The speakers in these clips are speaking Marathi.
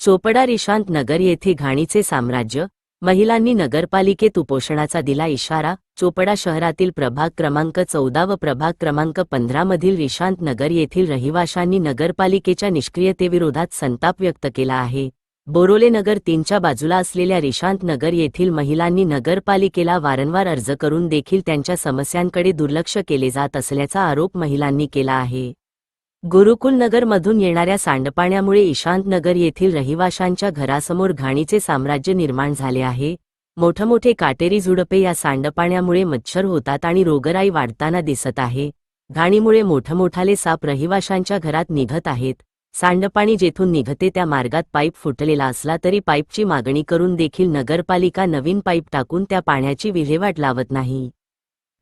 चोपडा रिशांत नगर येथे घाणीचे साम्राज्य, महिलांनी नगरपालिकेत उपोषणाचा दिला इशारा। चोपडा शहरातील प्रभाग क्रमांक 14 व प्रभाग क्रमांक 15 मधील रिशांत नगर येथील रहिवाशांनी नगरपालिकेच्या निष्क्रियतेविरोधात संताप व्यक्त केला आहे। बोरोले नगर 3च्या बाजूला असलेल्या रिशांत नगर येथील महिलांनी नगरपालिकेला वारंवार अर्ज करून देखील त्यांच्या समस्यांकडे दुर्लक्ष केले जात असल्याचा आरोप महिलांनी केला आहे। गुरुकुल नगरमधून येणाऱ्या सांडपाण्यामुळे इशांत नगर येथील रहिवाशांच्या घरासमोर घाणीचे साम्राज्य निर्माण झाले आहे। मोठमोठे काटेरी झुडपे या सांडपाण्यामुळे मच्छर होतात आणि रोगराई वाढताना दिसत आहे। घाणीमुळे मोठमोठाले साप रहिवाशांच्या घरात निघत आहेत। सांडपाणी जेथून निघते त्या मार्गात पाईप फुटलेला असला तरी पाईपची मागणी करून देखील नगरपालिका नवीन पाईप टाकून त्या पाण्याची विल्हेवाट लावत नाही।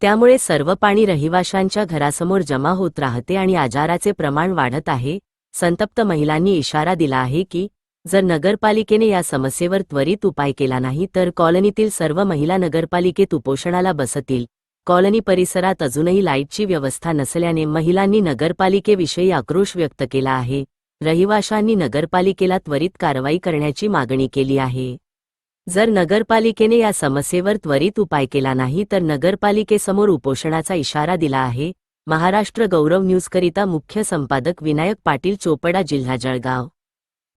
त्यामुळे सर्व पाणी रहिवाशांच्या घरासमोर जमा होत राहते आणि आजाराचे प्रमाण वाढत आहे। संतप्त महिलांनी इशारा दिला आहे की जर नगरपालिकेने या समस्येवर त्वरित उपाय केला नाही तर कॉलनीतील सर्व महिला नगरपालिकेत उपोषणाला बसतील। कॉलनी परिसरात अजूनही लाईटची व्यवस्था नसल्याने महिलांनी नगरपालिकेविषयी आक्रोश व्यक्त केला आहे। रहिवाशांनी नगरपालिकेला त्वरित कारवाई करण्याची मागणी केली आहे। जर नगरपालिकेने या समस्येवर त्वरित उपाय केला नाही तर नगरपालिकेसमोर उपोषणाचा इशारा दिला आहे। महाराष्ट्र गौरव न्यूजकरिता मुख्य संपादक विनायक पाटील, चोपडा, जिल्हा जळगाव।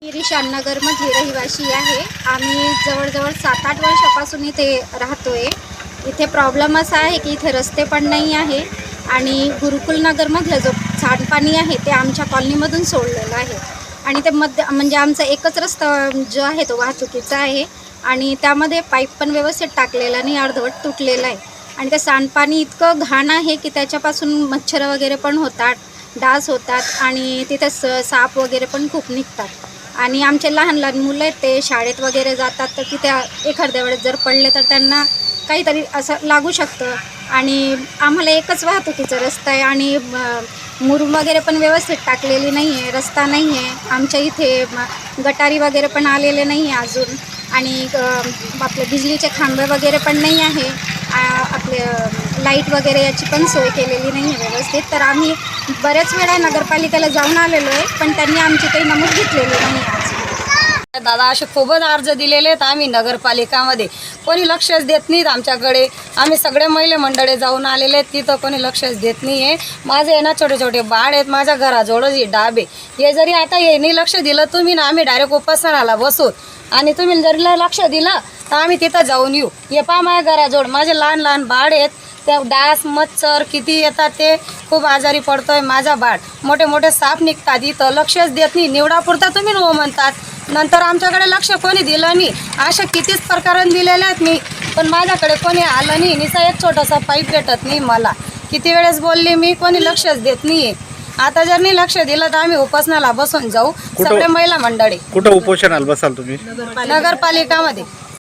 रिशांत नगरमध्ये रहिवासी आहे। आम्ही जवळजवळ 7-8 वर्षापासून इथे राहतोय। इथे प्रॉब्लेम असा आहे की इथे रस्ते पण नाही आहे आणि गुरुकुल नगरमधलं जो सांडपाणी आहे ते आमच्या कॉलनीमधून सोडलेलं आहे आणि ते म्हणजे आमचा एकच रस्ता जो आहे तो वाहतुकीचा आहे आणि त्यामध्ये पाईप पण व्यवस्थित टाकलेला नाही, अर्धवट तुटलेला आहे आणि ते सांडपाणी इतकं घाण आहे की त्याच्यापासून मच्छर वगैरे पण होतात, डास होतात आणि तिथे साप वगैरे पण खूप निघतात आणि आमचे लहान लहान मुलं आहेत ते शाळेत वगैरे जातात तर तिथे एखाद्या वेळेस जर पडले तर त्यांना काहीतरी असं लागू शकतं आणि आम्हाला एकच वाहतुकीचा रस्ता आहे आणि मुरुम वगैरे पण व्यवस्थित टाकलेली नाही आहे, रस्ता नाही आहे। आमच्या इथे गटारी वगैरे पण आलेले नाही आहे अजून आणि आपले बिजलीचे खांबे वगैरे पण नाही आहे। आपले लाईट वगैरे याची पण सोय केलेली नाही आहे व्यवस्थित। तर आम्ही बऱ्याच वेळा नगरपालिकेला जाऊन आलेलो आहे पण त्यांनी आमची काही नमूद घेतलेली नाही आज। दादा असे खूपच अर्ज दिलेले आहेत आम्ही नगरपालिकामध्ये, कोणी लक्षच देत नाहीत आमच्याकडे। आम्ही सगळे महिला मंडळे जाऊन आलेले आहेत, तिथं कोणी लक्षच देत नाही आहे। माझे आहे ना छोटे छोटे बाळ आहेत, माझ्या घराजवळच ही डाब आहे। हे जरी आता हे नाही लक्ष दिलं तुम्ही ना आम्ही डायरेक्ट उपोषणाला बसू आणि तुम्ही जरी लक्ष दिलं तर आम्ही तिथं जाऊन येऊ। हे पहा माझ्या घराजवळ माझे लहान लहान बाळ आहेत, त्या डास मच्छर किती येतात, ते खूप आजारी पडतोय माझा बाळ। मोठे मोठे साप निघतात, इथं लक्षच देत नाही। निवडापुरता तुम्ही हो म्हणतात, नंतर आमच्याकडे लक्ष कोणी दिलं नाही। अशा कितीच प्रकारांनी दिलेल्या आहेत मी, पण माझ्याकडे कोणी आलं नाही। निसा एक छोटासा पाईप भेटत नाही मला, किती वेळेस बोलले मी, कोणी लक्षच देत नाही। आता जर नाही लक्ष दिलं तर आम्ही उपोषणाला बसून जाऊ सगळे महिला मंडळी। कुठं उपोषणाला बसाल तुम्ही? नगरपालिकामध्ये।